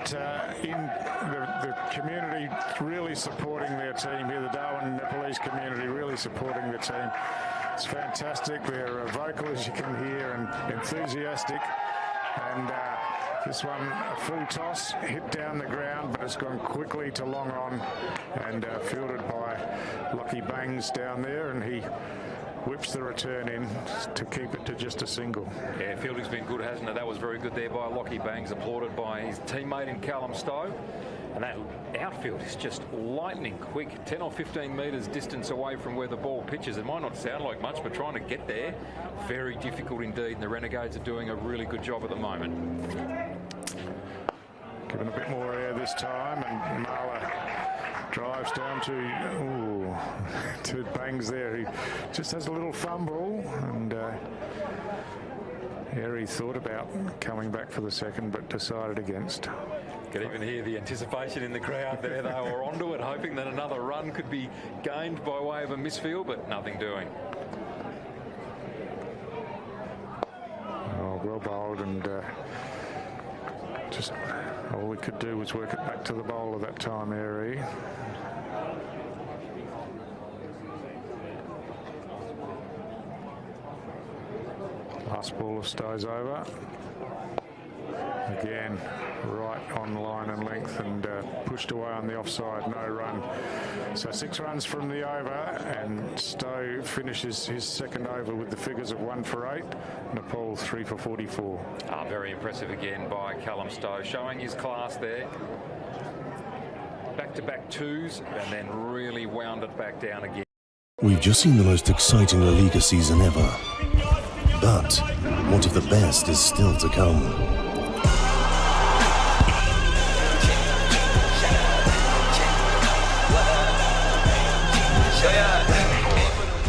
but the community really supporting their team here, the Darwin Nepalese community really supporting the team. It's fantastic. They're vocal, as you can hear, and enthusiastic. And this one, a full toss, hit down the ground, but it's gone quickly to long on and fielded by Lockie Bangs down there, and he whips the return in to keep it to just a single. Yeah, fielding's been good, hasn't it? That was very good there by Lockie Bangs, applauded by his teammate in Callum Stowe. And that outfield is just lightning quick, 10 or 15 metres distance away from where the ball pitches. It might not sound like much, but trying to get there, very difficult indeed. And the Renegades are doing a really good job at the moment. Given a bit more air this time, and Marler drives down to Bangs there. He just has a little fumble, and Harry thought about coming back for the second, but decided against. You can even hear the anticipation in the crowd there. They were onto it, hoping that another run could be gained by way of a misfield, but nothing doing. Oh, well bowled, and just all we could do was work it back to the bowler that time, Airy. Last ball of Stowe's over. Again, right on line and length, and pushed away on the offside, no run. So 6 runs from the over, and Stowe finishes his second over with the figures of 1 for 8. Nepal 3 for 44. Very impressive again by Callum Stowe, showing his class there. Back-to-back twos, and then really wound it back down again. We've just seen the most exciting La Liga season ever. But what if the best is still to come?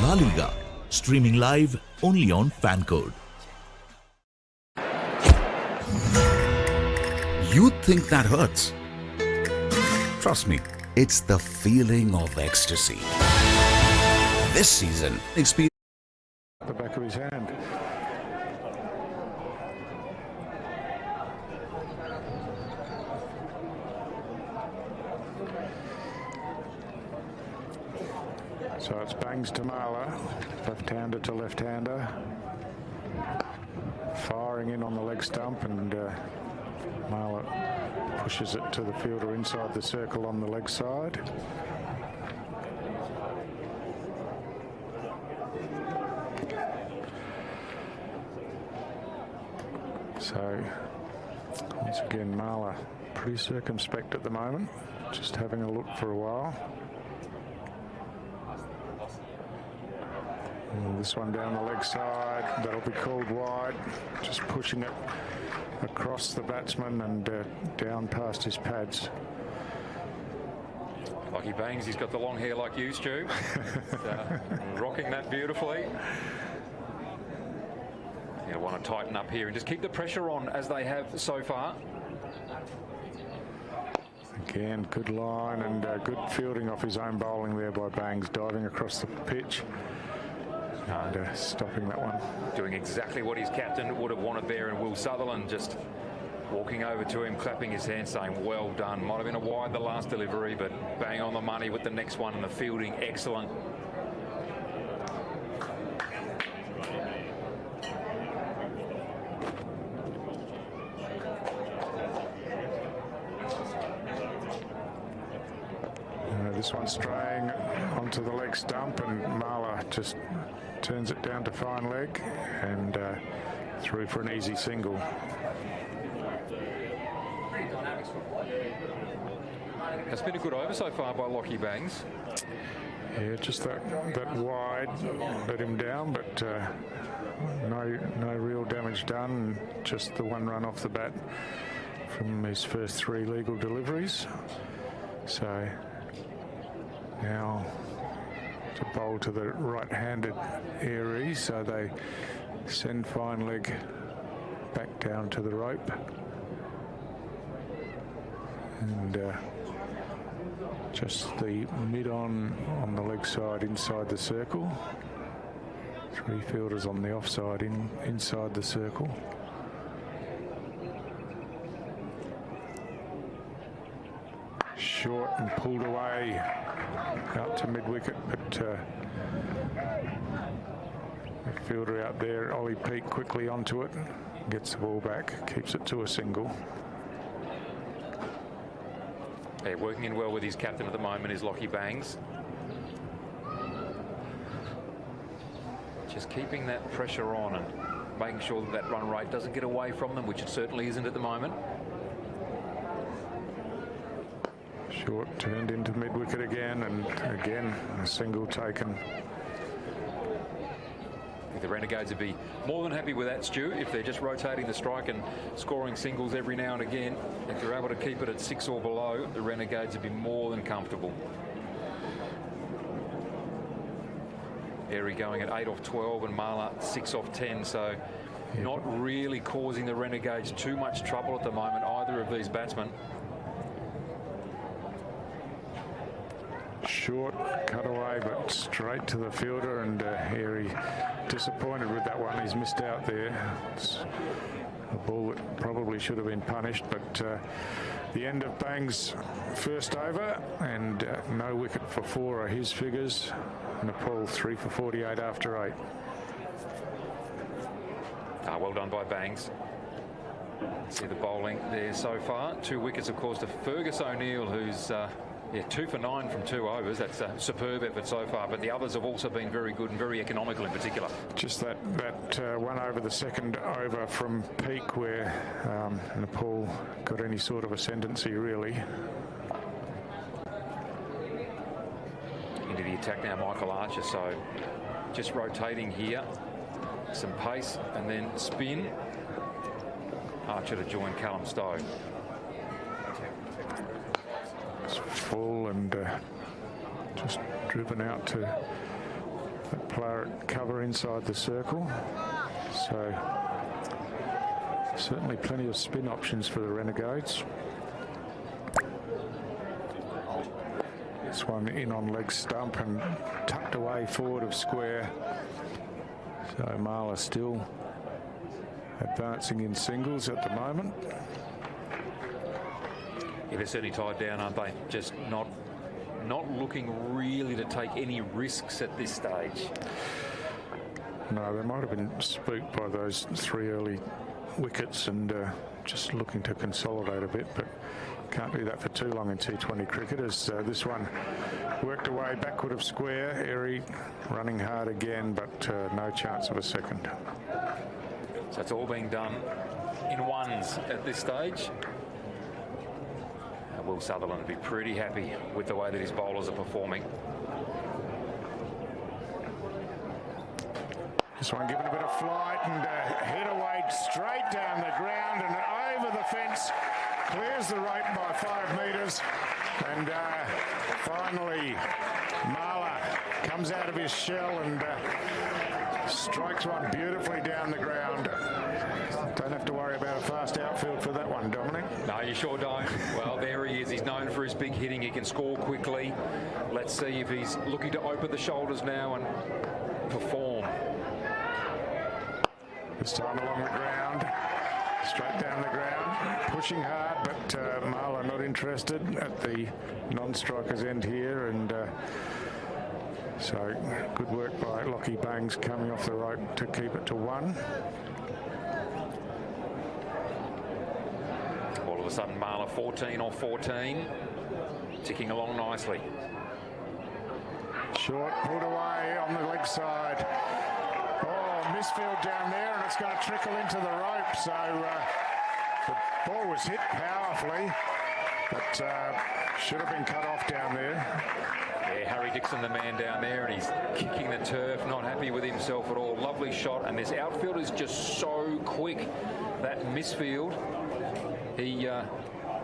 La Liga, streaming live only on FanCode. You think that hurts? Trust me, it's the feeling of ecstasy. This season, experience The back of his hand. So it's Bangs to Marler, left-hander to left-hander, firing in on the leg stump, and Marler pushes it to the fielder inside the circle on the leg side. So once again, Marler pretty circumspect at the moment, just having a look for a while. And this one down the leg side, that'll be called wide, just pushing it across the batsman and down past his pads. Lockie Bangs, he's got the long hair like you, Stu. Rocking that beautifully. You want to tighten up here and just keep the pressure on as they have so far. Again, good line and good fielding off his own bowling there by Bangs, diving across the pitch and stopping that one. Doing exactly what his captain would have wanted there, and Will Sutherland just walking over to him, clapping his hands, saying, well done. Might have been a wide the last delivery, but bang on the money with the next one, and the fielding excellent. This one straying onto the leg stump, and Marler just turns it down to fine leg and through for an easy single. It's been a good over so far by Lockie Bangs. Yeah, just that wide let him down, but no real damage done. Just the 1 run off the bat from his first 3 legal deliveries. So now to bowl to the right-handed Airy, so they send fine leg back down to the rope, and just the mid-on the leg side inside the circle. 3 fielders on the offside inside the circle. Short and pulled away out to mid-wicket, but the fielder out there, Ollie Peake, quickly onto it, gets the ball back, keeps it to a single. Yeah, working in well with his captain at the moment is Lockie Bangs. Just keeping that pressure on and making sure that that run rate doesn't get away from them, which it certainly isn't at the moment. Short turned into mid-wicket again, and again a single taken. The Renegades would be more than happy with that, Stu, if they're just rotating the strike and scoring singles every now and again. If they're able to keep it at 6 or below, the Renegades would be more than comfortable. Airy going at 8 off 12 and Marla 6 off 10, so not really causing the Renegades too much trouble at the moment, either of these batsmen. Short cutaway, but straight to the fielder, and Airy disappointed with that one. He's missed out there. It's a ball that probably should have been punished, but the end of Bang's first over, and no wicket for 4 are his figures. Nepal 3 for 48 after 8. Well done by Bangs. See the bowling there so far. 2 wickets, of course, to Fergus O'Neill, who's 2 for 9 from 2 overs. That's a superb effort so far, but the others have also been very good and very economical in particular. Just that one over the second over from Peake, where Nepal got any sort of ascendancy, really. Into the attack now, Michael Archer. So just rotating here, some pace and then spin. Archer to join Callum Stowe. It's full and just driven out to the player at cover inside the circle. So certainly plenty of spin options for the Renegades. This one in on leg stump and tucked away forward of square. So Marla still advancing in singles at the moment. Yeah, they're certainly tied down, aren't they? Just not looking really to take any risks at this stage. No, they might have been spooked by those 3 early wickets and just looking to consolidate a bit, but can't do that for too long in T20 cricket, as this one worked away backward of square. Airy running hard again, but no chance of a second. So it's all being done in ones at this stage. Will Sutherland would be pretty happy with the way that his bowlers are performing. This one given a bit of flight and hit away straight down the ground and over the fence. Clears the rope by 5 metres, and finally Marla comes out of his shell and strikes one beautifully down the ground. Don't have to worry about a fast outfield for that one, Dominic. No, you sure don't. Well, there he is. He's known for his big hitting. He can score quickly. Let's see if he's looking to open the shoulders now and perform. This time along the ground, straight down the ground, pushing hard, but Marla not interested at the non-striker's end here, and so good work by Lockie Bangs coming off the rope to keep it to 1. All of a sudden, Marla 14 or 14, ticking along nicely. Short, pulled away on the leg side. Oh, misfield down there, and it's going to trickle into the rope. So the ball was hit powerfully, but should have been cut off down there. Yeah, Harry Dixon, the man down there, and he's kicking the turf, not happy with himself at all. Lovely shot, and this outfield is just so quick. That misfield, he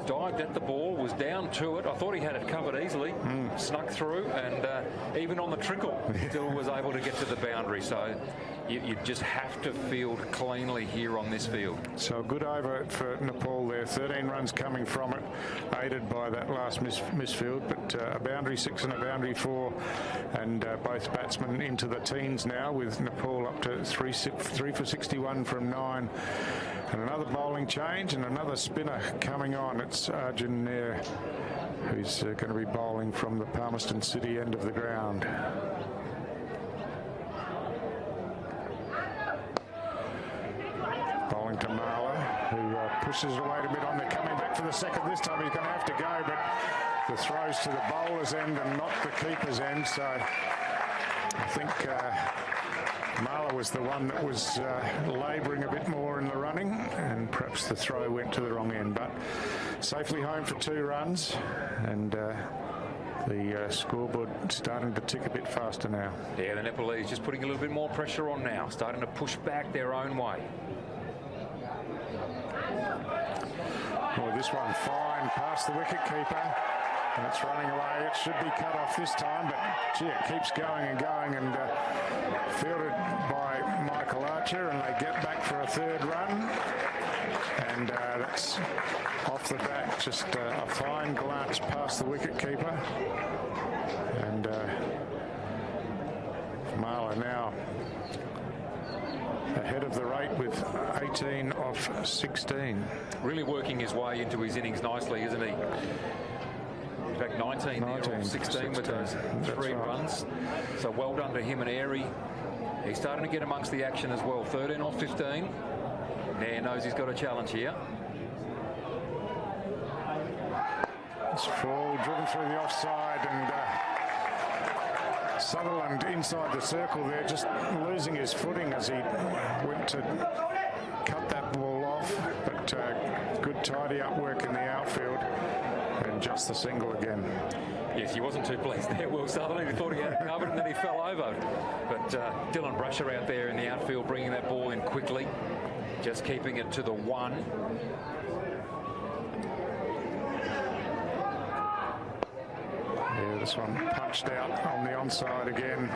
dived at the ball, was down to it. I thought he had it covered easily, snuck through, and even on the trickle, still was able to get to the boundary. So you just have to field cleanly here on this field. So a good over for Nepal there. 13 runs coming from it, aided by that last misfield, but a boundary 6 and a boundary 4, and both batsmen into the teens now, with Nepal up to 3 for 61 from 9. And another bowling change and another spinner coming on. It's Arjun there, who's going to be bowling from the Palmerston City end of the ground. Bowling to Marler, who pushes it away a bit on. They're coming back for the second. This time he's going to have to go, but the throw's to the bowler's end and not the keeper's end. So I think Marler was the one that was labouring a bit more in the running, and perhaps the throw went to the wrong end. But safely home for 2 runs, and the scoreboard starting to tick a bit faster now. Yeah, the Nepalese just putting a little bit more pressure on now, starting to push back their own way. Well, this one fine past the wicket keeper, and it's running away. It should be cut off this time, but gee, it keeps going and going, and fielded by Michael Archer, and they get back for a 3rd run, and that's off the back, just a fine glance past the wicket keeper, and Marler now ahead of the rate with 18 off 16. Really working his way into his innings nicely, isn't he? In fact, 19 there off 16 with those 3 runs. So well done to him and Airy. He's starting to get amongst the action as well. 13 off 15. Nair knows he's got a challenge here. It's full, driven through the offside, and Sutherland inside the circle there, just losing his footing as he went to cut that ball off, but good tidy up work in the outfield, and just the single again. Yes, he wasn't too pleased there, Will Sutherland. He thought he had it covered, and then he fell over. But Dylan Brusher out there in the outfield, bringing that ball in quickly, just keeping it to the 1. Yeah, this one punched out on the onside again,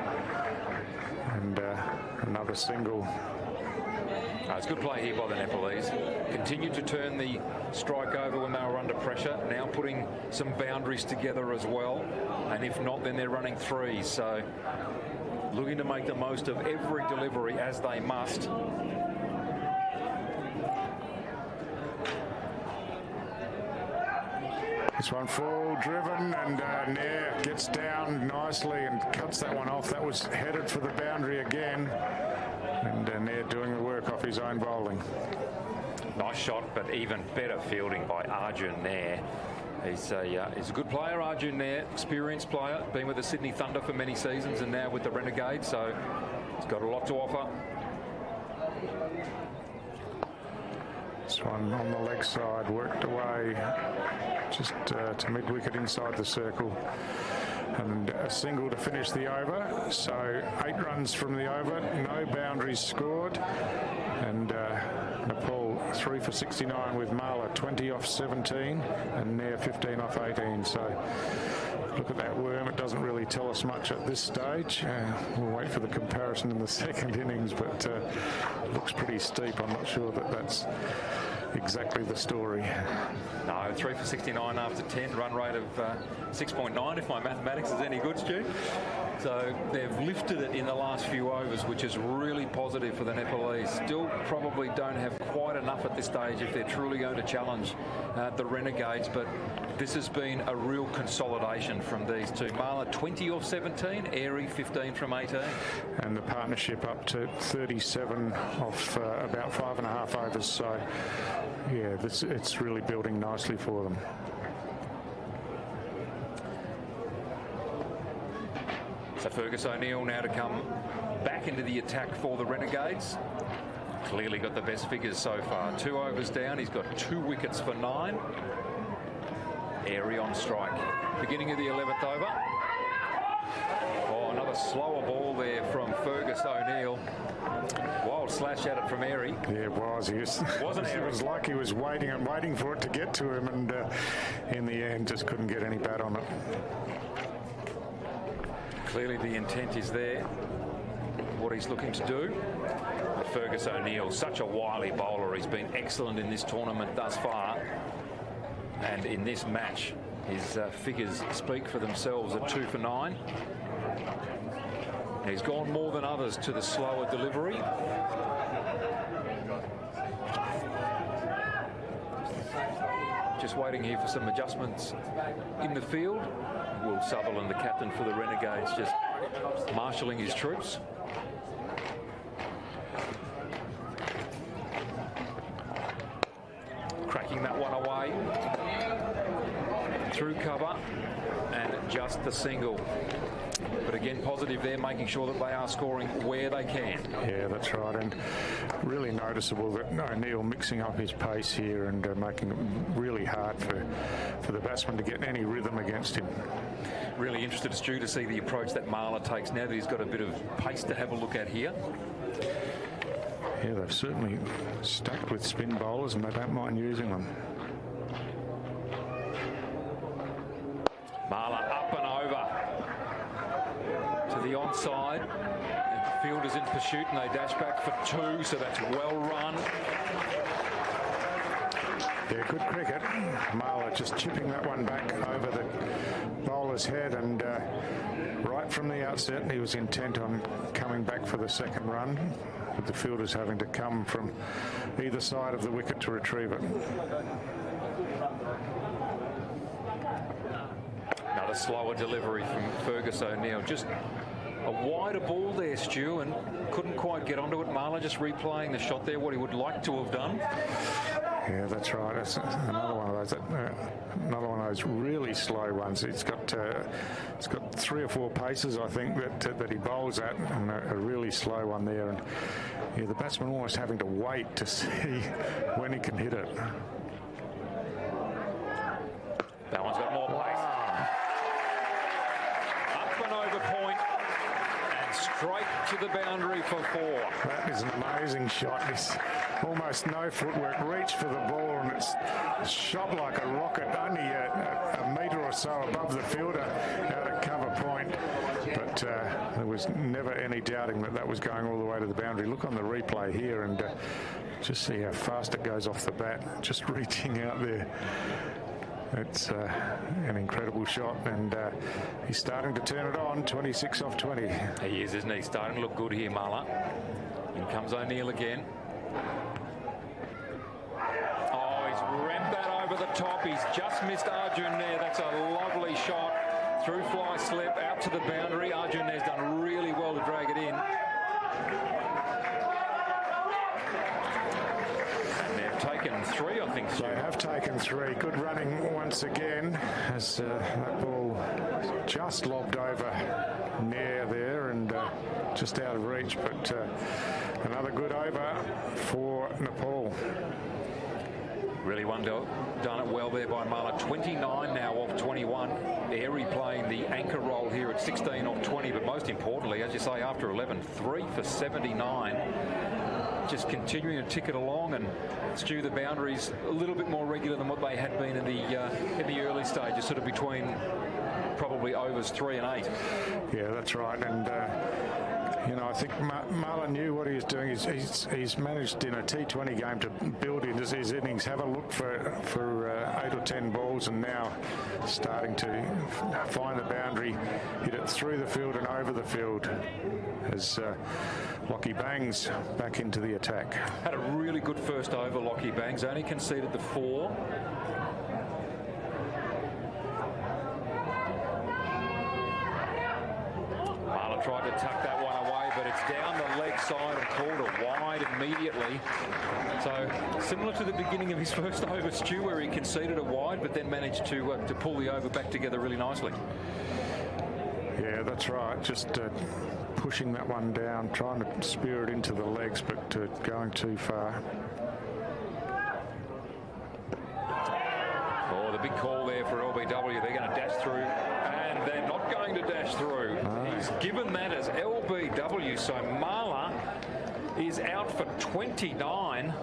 and another single. It's good play here by the Nepalese. Continued to turn the strike over when they were under pressure. Now putting some boundaries together as well. And if not, then they're running 3s. So looking to make the most of every delivery as they must. This one full driven, and Nair gets down nicely and cuts that one off. That was headed for the boundary again, and Nair doing the work off his own bowling. Nice shot, but even better fielding by Arjun Nair. He's a good player, Arjun Nair, experienced player, been with the Sydney Thunder for many seasons and now with the Renegades, so he's got a lot to offer. This one on the leg side, worked away just to mid-wicket inside the circle, and a single to finish the over. So 8 runs from the over, no boundaries scored, and Nepal 3 for 69 with Marler 20 off 17 and Nair 15 off 18. So look at that worm. It doesn't really tell us much at this stage. We'll wait for the comparison in the second innings, but it looks pretty steep. I'm not sure that that's exactly the story. No, 3 for 69 after 10, run rate of 6.9 if my mathematics is any good, Stu. So they've lifted it in the last few overs, which is really positive for the Nepalese. Still probably don't have quite enough at this stage if they're truly going to challenge the Renegades, but this has been a real consolidation from these two. Marler 20 off 17, Airy 15 from 18. And the partnership up to 37 off about 5.5 overs. So yeah, it's really building nicely for them. So Fergus O'Neill now to come back into the attack for the Renegades. Clearly got the best figures so far. 2 overs down, he's got 2 wickets for 9. Airy on strike. Beginning of the 11th over. Oh, another slower ball there from Fergus O'Neill. Wild slash at it from Airy. Yeah, it was. It was like he was waiting and waiting for it to get to him, and in the end just couldn't get any bat on it. Clearly the intent is there, what he's looking to do. Fergus O'Neill, such a wily bowler. He's been excellent in this tournament thus far. And in this match, his figures speak for themselves at 2 for 9. He's gone more than others to the slower delivery. just waiting here for some adjustments in the field. Will Sutherland, the captain for the Renegades, just marshalling his troops. Cracking that one away through cover, and just the single. But again, positive there, making sure that they are scoring where they can. Yeah, that's right, and really noticeable that O'Neill mixing up his pace here and making it really hard for the batsman to get any rhythm against him. Really interested, Stu, to see the approach that Marler takes now that he's got a bit of pace to have a look at here. Yeah, they've certainly stacked with spin bowlers and they don't mind using them. Marler up and over to the onside. And the fielders in pursuit and they dash back for 2, so that's well run. Yeah, good cricket. Marler just chipping that one back over the bowler's head, and right from the outset he was intent on coming back for the second run, with the fielders having to come from either side of the wicket to retrieve it. Another slower delivery from Fergus O'Neill. Just a wider ball there, Stu, and couldn't quite get onto it. Marler just replaying the shot there, what he would like to have done. Yeah, that's right. That's another one of those really slow ones. It's got 3 or 4 paces, I think, that he bowls at, and a really slow one there. And yeah, the batsman almost having to wait to see when he can hit it. That one's got more pace. Up and over point, and straight to the boundary for 4. That is an amazing shot. It's almost no footwork. Reach for the ball, and it's shot like a rocket, only a metre or so above the fielder out at cover point. But there was never any doubting that was going all the way to the boundary. Look on the replay here and just see how fast it goes off the bat, just reaching out there. It's an incredible shot, and he's starting to turn it on. 26 off 20. He is, isn't he? Starting to look good here, Marler. In comes O'Neill again. Oh, he's rammed that over the top. He's just missed Arjun there. That's a lovely shot. Through fly slip, out to the boundary. Arjun there's done really well to drag it in. And they've taken 3, I think. They have taken 3. Good running once again, as that ball just lobbed over near there and just out of reach. But another good over for Nepal. Really done it well there by Marler. 29 now off 21. Airy playing the anchor role here at 16 off 20. But most importantly, as you say, after 11, 3 for 79. Just continuing to tick it along and stew the boundaries a little bit more regular than what they had been in the early stages, sort of between probably overs 3 and 8. Yeah, that's right. And you know, I think Marler knew what he was doing. He's managed in a T20 game to build into his innings, have a look for 8 or 10 balls, and now starting to find the boundary, hit it through the field and over the field as Lockie Bangs back into the attack. Had a really good first over, Lockie Bangs. Only conceded the 4. Marler tried to tuck that one away, but it's down the leg side and called a wide immediately. So similar to the beginning of his first over, Stu, where he conceded a wide, but then managed to pull the over back together really nicely. Yeah, that's right. Just pushing that one down, trying to spear it into the legs, but going too far. Oh, the big call there for LBW. They're going to dash through, and they're not going to dash through. No. He's given that as LBW, so Marler is out for 29.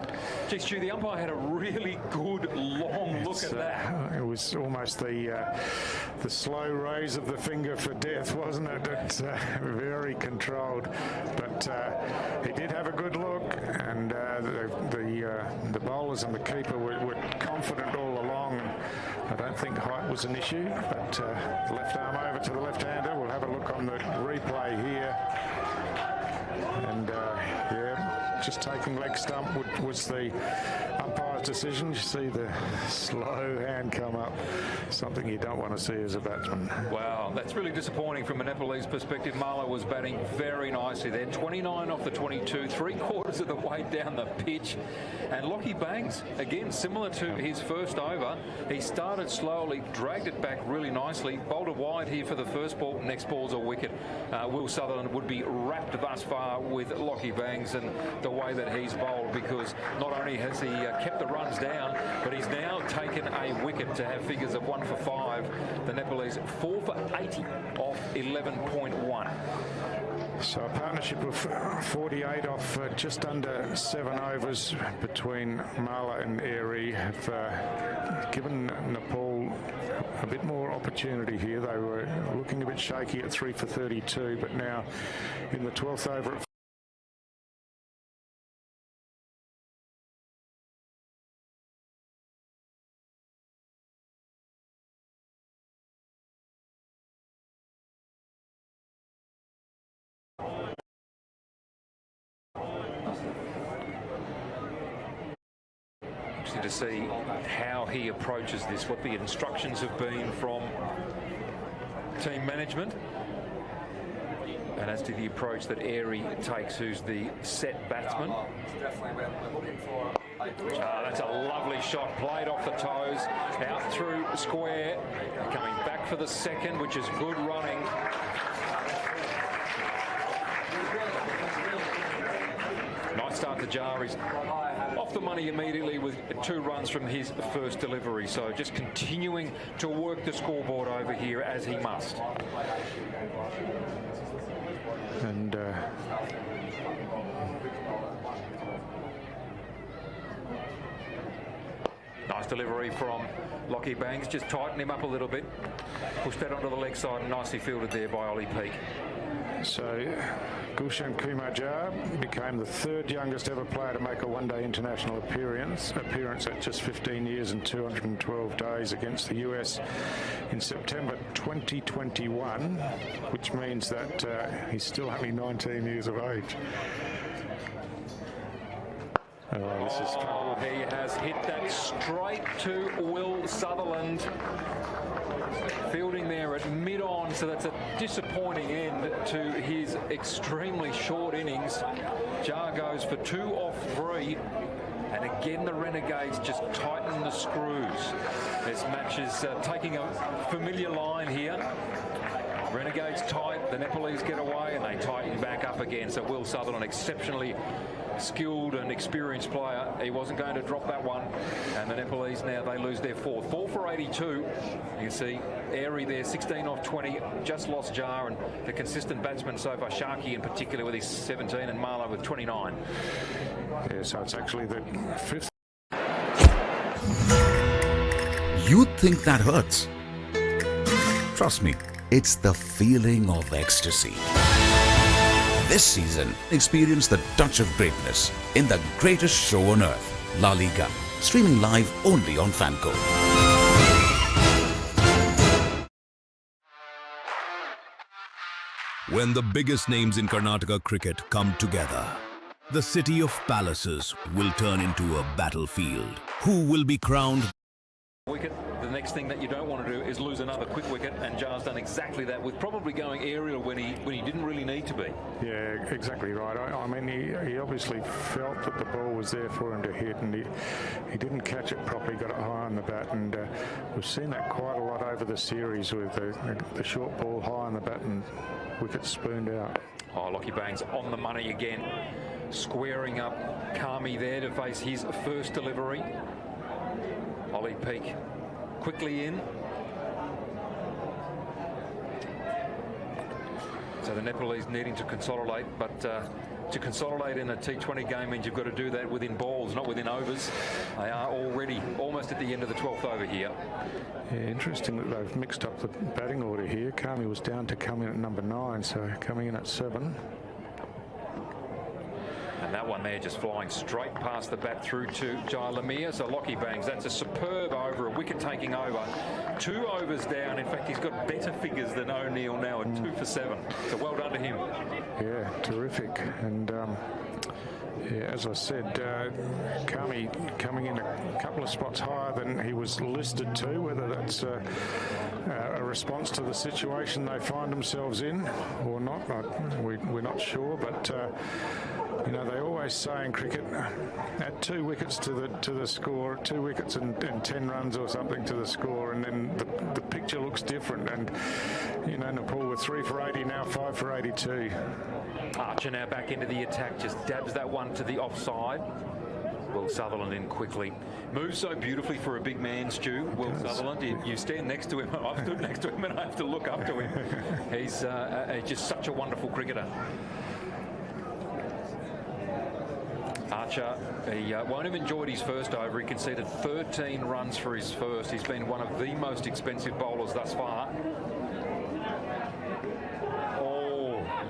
Gee, Stu, the umpire had a really good long look at that. It was almost the slow raise of the finger for death, wasn't it? It's very controlled, but he did have a good look, and the bowlers and the keeper were confident all along. I don't think height was an issue, but left arm over to the left-hander. We'll have a look on the replay here. And yeah, just taking leg stump was the umpire's wise decision. You see the slow hand come up, something you don't want to see as a batsman. Wow, that's really disappointing from a Nepalese perspective. Marlow was batting very nicely there. 29 off the 22, 3/4 of the way down the pitch. And Lockie Bangs, again, similar to his first over, he started slowly, dragged it back really nicely, bowled it wide here for the first ball. Next ball's a wicket. Will Sutherland would be wrapped thus far with Lockie Bangs and the way that he's bowled, because not only has he kept the runs down, but he's now taken a wicket to have figures of 1 for 5. The Nepalese 4 for 80 off 11.1. So a partnership of 48 off just under 7 overs between Marla and Airy have given Nepal a bit more opportunity here. They were looking a bit shaky at 3 for 32, but now in the 12th over at to see how he approaches this, what the instructions have been from team management, and as to the approach that Airy takes, who's the set batsman. That's a lovely shot, played off the toes, out through square, coming back for the second, which is good running. Nice start to Jar. He's off the money immediately with 2 runs from his first delivery. So just continuing to work the scoreboard over here as he must. And nice delivery from Lockie Bangs. Just tighten him up a little bit. Push that onto the leg side and nicely fielded there by Ollie Peake. so Gulshan Kumar Jar became the 3rd youngest ever player to make a one-day international appearance at just 15 years and 212 days against the US in September 2021, which means that he's still only 19 years of age. He has hit that straight to Will Sutherland. Fielding there at mid-on, so that's a disappointing end to his extremely short innings. Jar goes for 2 off 3, and again the Renegades just tighten the screws. This match is taking a familiar line here. Renegades tight, the Nepalese get away, and they tighten back up again. So Will Sutherland, exceptionally skilled and experienced player, he wasn't going to drop that one, and the Nepalese now they lose their 4th. 4 for 82. You can see Airy there, 16 off 20, just lost Jar, and the consistent batsman so far, Sharkey in particular with his 17, and Marlow with 29. Yeah, so it's actually the 5th. You think that hurts? Trust me, it's the feeling of ecstasy. This season, experience the touch of greatness in the greatest show on earth, La Liga, streaming live only on Fanco. When the biggest names in Karnataka cricket come together, the city of palaces will turn into a battlefield. Who will be crowned? Wicket. The next thing that you don't want to do is lose another quick wicket, and Jar's done exactly that, with probably going aerial when he didn't really need to be. Yeah, exactly right. I mean, he obviously felt that the ball was there for him to hit, and he didn't catch it properly, got it high on the bat, and we've seen that quite a lot over the series with the short ball high on the bat and wickets spooned out. Oh, Lockie Bangs on the money again, squaring up Kami there to face his first delivery. Ollie Peake quickly in. So the Nepalese needing to consolidate, but to consolidate in a T20 game means you've got to do that within balls, not within overs. They are already almost at the end of the 12th over here. Yeah, interesting that they've mixed up the batting order here. Kami was down to come in at number 9, so coming in at 7. And that one there just flying straight past the bat through to Jai Lamia. So Lockie Bangs, that's a superb over, a wicket-taking over. 2 overs down. In fact, he's got better figures than O'Neill now at 2 for 7. So well done to him. Yeah, terrific. And Yeah, as I said, Kami coming in a couple of spots higher than he was listed to. Whether that's a response to the situation they find themselves in or not, we're not sure. But you know, they always say in cricket, add 2 wickets to the score, 2 wickets and 10 runs or something to the score, and then the picture looks different. And you know, Nepal were 3 for 80, now 5 for 82. Archer now back into the attack, just dabs that one to the offside. Will Sutherland in quickly. Moves so beautifully for a big man, Stu. Will Sutherland, you stand next to him. I've stood next to him and I have to look up to him. He's just such a wonderful cricketer. Archer, he won't have enjoyed his first over. He conceded 13 runs for his first. He's been one of the most expensive bowlers thus far.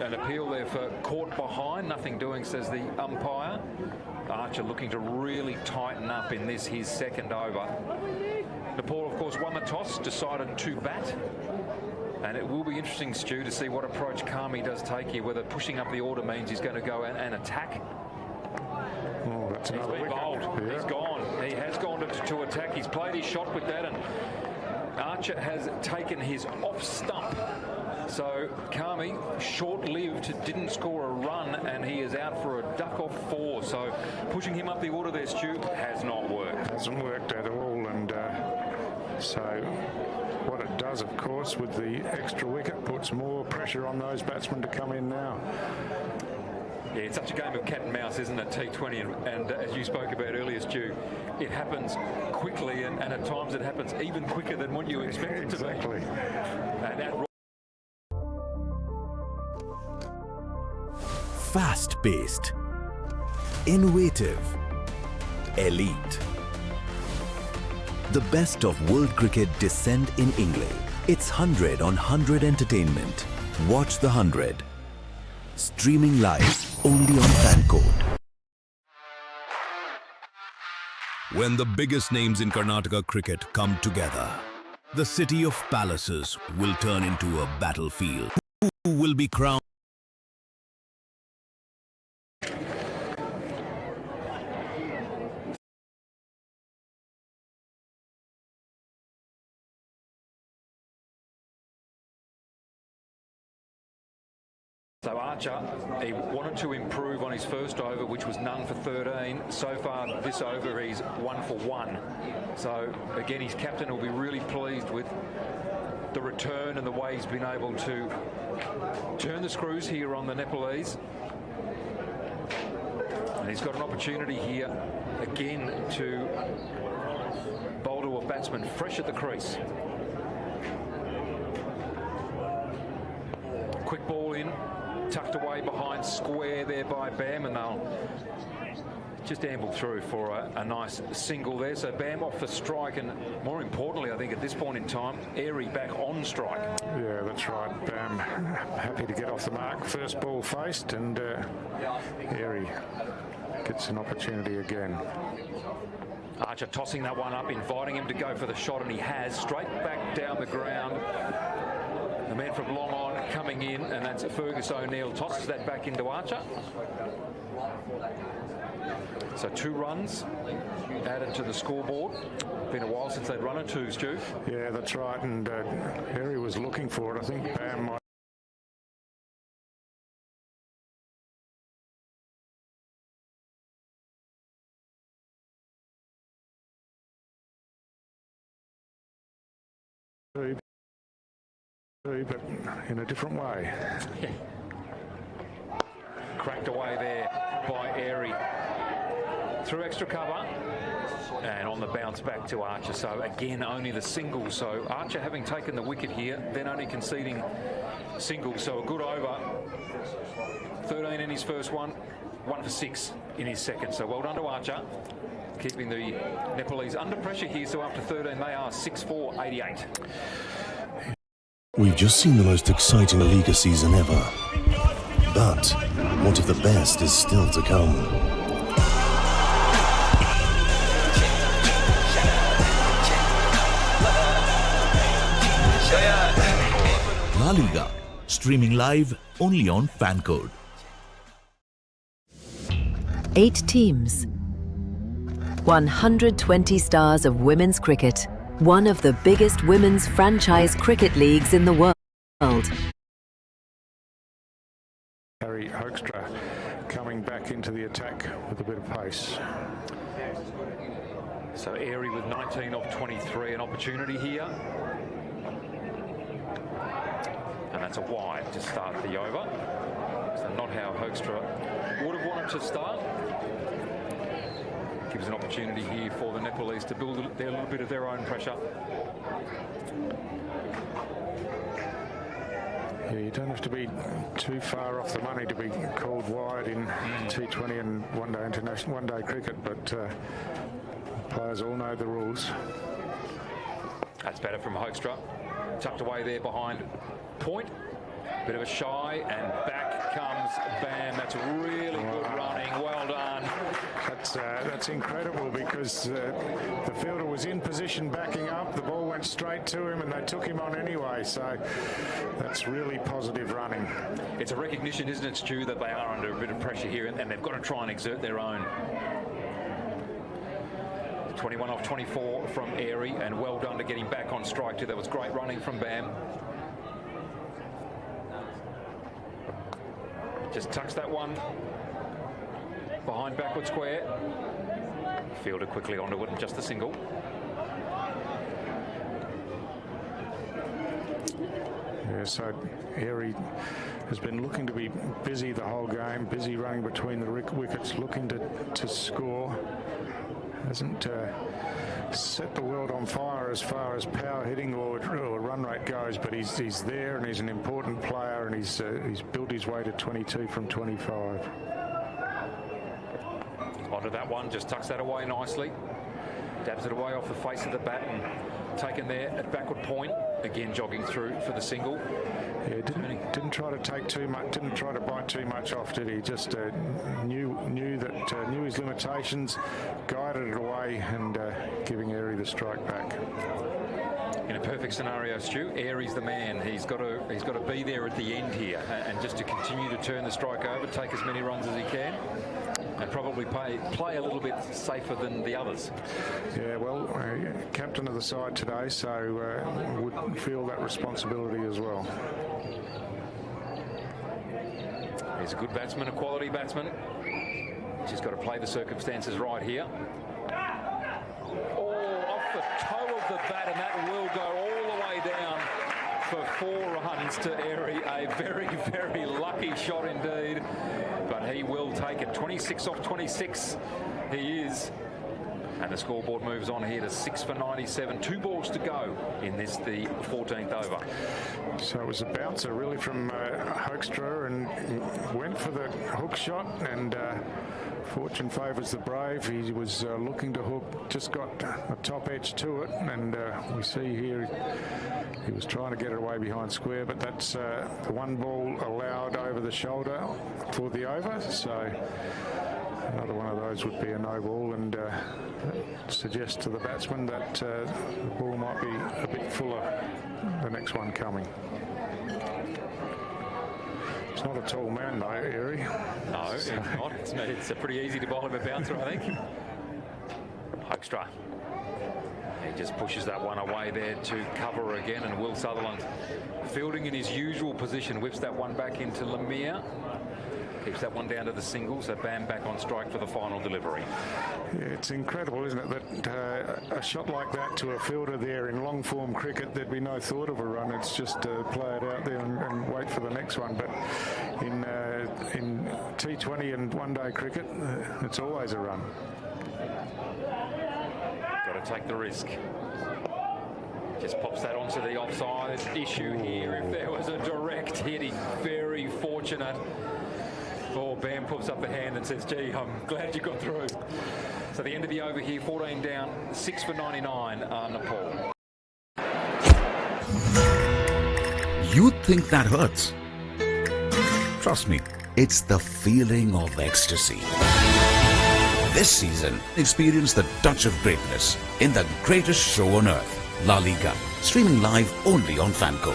An appeal there for caught behind, nothing doing, says the umpire. Archer looking to really tighten up in this, his second over. Nepal, of course, won the toss, decided to bat. And it will be interesting, Stu, to see what approach Kami does take here, whether pushing up the order means he's going to go and attack. Oh, that's He's been bowled. Yeah. He's gone. He has gone to attack. He's played his shot with that, and Archer has taken his off stump. So Kami, short-lived, didn't score a run, and he is out for a duck off 4. So pushing him up the order there, Stu, has not worked. Hasn't worked at all, and so what it does, of course, with the extra wicket, puts more pressure on those batsmen to come in now. Yeah, it's such a game of cat and mouse, isn't it, T20? And as you spoke about earlier, Stu, it happens quickly, and at times it happens even quicker than what you expect it to be. Exactly. And that fast-paced, innovative, elite. The best of world cricket descend in England. It's 100 on 100 Entertainment. Watch the 100. Streaming live only on FanCode. When the biggest names in Karnataka cricket come together, the city of palaces will turn into a battlefield. Who will be crowned? So Archer, he wanted to improve on his first over, which was none for 13. So far this over, he's 1 for 1. So again, his captain will be really pleased with the return and the way he's been able to turn the screws here on the Nepalese. And he's got an opportunity here again to bowl to a batsman fresh at the crease. Quick ball in. Tucked away behind square there by Bam, and they'll just amble through for a nice single there. So Bam off the strike, and more importantly, I think at this point in time, Airy back on strike. Yeah, that's right. Bam happy to get off the mark. First ball faced, and Airy gets an opportunity again. Archer tossing that one up, inviting him to go for the shot, and he has. Straight back down the ground. The man from long on coming in, and that's Fergus O'Neill. Tosses that back into Archer. So 2 runs added to the scoreboard. Been a while since they'd run a 2, Stu. Yeah, that's right. And Harry was looking for it. I think Bam might. But in a different way. Cracked away there by Airy. Through extra cover. And on the bounce back to Archer. So again, only the single. So Archer having taken the wicket here, then only conceding singles. So a good over. 13 in his first one. 1 for 6 in his second. So well done to Archer. Keeping the Nepalese under pressure here. So after 13, they are 6-4, 88. We've just seen the most exciting La Liga season ever. But what if the best is still to come? La Liga, streaming live only on FanCode. 8 teams, 120 stars of women's cricket, one of the biggest women's franchise cricket leagues in the world. Harry Hoekstra coming back into the attack with a bit of pace. So Airy with 19 of 23, an opportunity here. And that's a wide to start the over. So not how Hoekstra would have wanted to start. Gives an opportunity here for the Nepalese to build a little bit of their own pressure. Yeah, you don't have to be too far off the money to be called wide in T20 and one-day cricket, but players all know the rules. That's better from Hoekstra. Tucked away there behind point. Bit of a shy, and back comes Bam. That's really good running. Well done. That's incredible, because the fielder was in position backing up. The ball went straight to him and they took him on anyway. So that's really positive running. It's a recognition, isn't it, Stu, that they are under a bit of pressure here, and they've got to try and exert their own. 21 off 24 from Airy, and well done to get him back on strike too. That was great running from Bam. Just tucks that one behind backward square. Fielder quickly onto it, and just the single. Yeah, so Airy has been looking to be busy the whole game, busy running between the wickets, looking to score. Hasn't set the world on fire as far as power hitting or run rate goes, but he's there, and he's an important player, and he's built his way to 22 from 25. Onto that one, just tucks that away nicely. Dabs it away off the face of the bat and taken there at backward point. Again jogging through for the single. Yeah, didn't try to take too much, didn't try to bite too much off, did he? Just knew his limitations, guided it away, and giving Airy the strike back. In a perfect scenario, Stu, Airy's the man. He's got to be there at the end here, and just to continue to turn the strike over, take as many runs as he can, and probably play a little bit safer than the others. Yeah, well, captain of the side today, so would feel that responsibility as well. He's a good batsman, a quality batsman. Just got to play the circumstances right here. Oh, off the toe of the bat, and that will go all the way down for 4 runs to Airy. A very, very lucky shot indeed, but he will take it. 26 off 26 he is. And the scoreboard moves on here to 6 for 97. 2 balls to go in this, the 14th over. So it was a bouncer really from Hoekstra, and went for the hook shot, and fortune favours the brave. He was looking to hook, just got a top edge to it, and we see here he was trying to get it away behind square, but that's the 1 ball allowed over the shoulder for the over. So another one of those would be a no ball, and suggests to the batsman that the ball might be a bit fuller, the next one coming. It's not a tall man though, Airy. No, it's not. It's pretty easy to bowl him a bouncer, I think. Hoekstra. He just pushes that one away there to cover again, and Will Sutherland fielding in his usual position, whips that one back into Lemire. Keeps that one down to the single, so Bam back on strike for the final delivery. Yeah, it's incredible, isn't it, that a shot like that to a fielder there in long form cricket, there'd be no thought of a run. It's just play it out there and wait for the next one. But in T20 and one-day cricket, it's always a run. Got to take the risk. Just pops that onto the offside issue here. If there was a direct hit, he's very fortunate. Oh, Bam puts up the hand and says, gee, I'm glad you got through. So the end of the over here, 14 down, 6 for 99, Nepal. You think that hurts? Trust me, it's the feeling of ecstasy. This season, experience the touch of greatness in the greatest show on earth, La Liga, streaming live only on Fanco.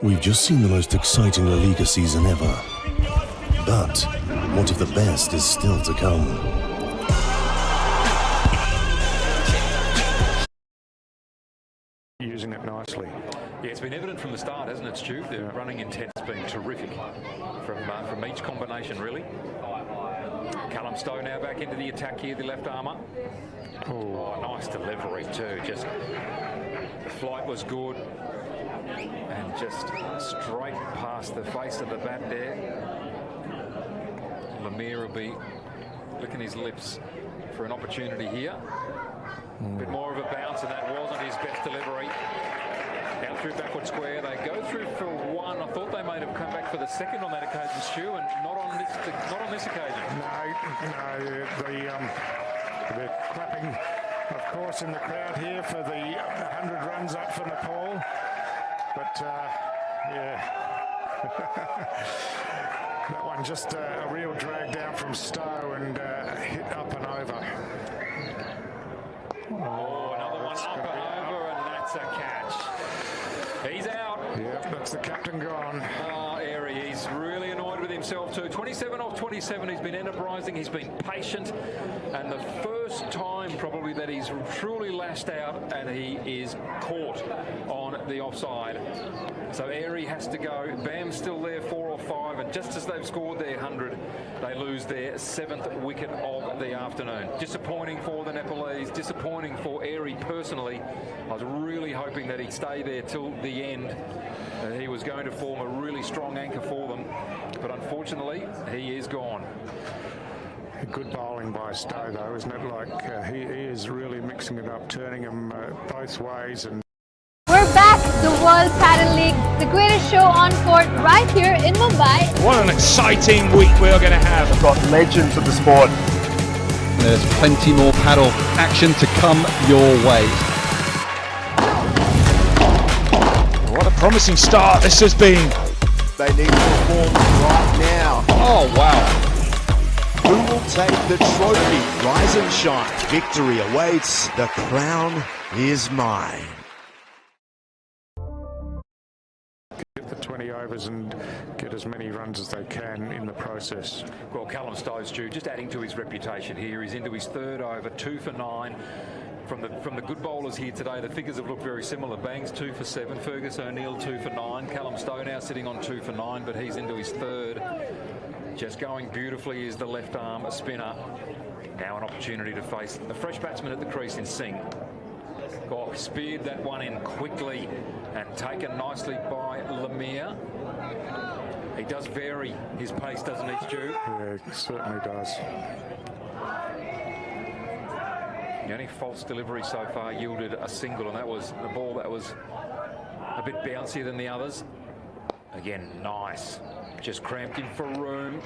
We've just seen the most exciting La Liga season ever. But what if the best is still to come? Using it nicely. Yeah, it's been evident from the start, hasn't it, Stu? The running intent's been terrific from each combination, really. Callum Stowe now back into the attack here, the left armour. Oh, nice delivery too. Just the flight was good, and just straight past the face of the bat there. Lemire will be licking his lips for an opportunity here. A bit more of a bounce, and that wasn't his best delivery. Out through backward square, they go through for one. I thought they might have come back for the second on that occasion, Stu, and not on this occasion. No, they're clapping, of course, in the crowd here for the 100 runs up for Nepal. But yeah, that one just a real drag down from Stowe and hit up and over. Oh, another one up and over, and that's a catch. He's out. Yeah, that's the captain gone. Oh, Airy, he's really annoyed with himself too. 27 off 27, he's been enterprising, he's been patient, and the first time probably that he's truly lashed out, and he is caught on the offside. So Airy has to go. Bam's still there, 4 or 5, and just as they've scored their 100, they lose their 7th wicket of the afternoon. Disappointing for the Nepalese, disappointing for Airy personally. I was really hoping that he'd stay there till the end. He was going to form a really strong anchor for them, but unfortunately, he is gone. Good bowling by Stowe, though, isn't it? Like he is really mixing it up, turning them both ways. And we're back, the World Paddle League, the greatest show on court right here in Mumbai. What an exciting week we're going to have. We've got legends of the sport. There's plenty more paddle action to come your way. What a promising start this has been. They need to perform right now. Oh, wow. Who will take the trophy? Rise and shine. Victory awaits. The crown is mine. get the 20 overs and get as many runs as they can in the process. Well, Callum Stowe, Stu, just adding to his reputation here. He's into his 3rd over, 2 for 9. From the good bowlers here today, the figures have looked very similar. Bangs 2 for 7, Fergus O'Neill 2 for 9, Callum Stowe now sitting on 2 for 9, but he's into his 3rd. Just going beautifully is the left arm spinner. Now an opportunity to face a fresh batsman at the crease in Singh. Oh, speared that one in quickly and taken nicely by Lemire. He does vary his pace, doesn't he, Stu? Yeah, he certainly does. The only false delivery so far yielded a single, and that was a ball that was a bit bouncier than the others. Again, nice. Just cramped in for room.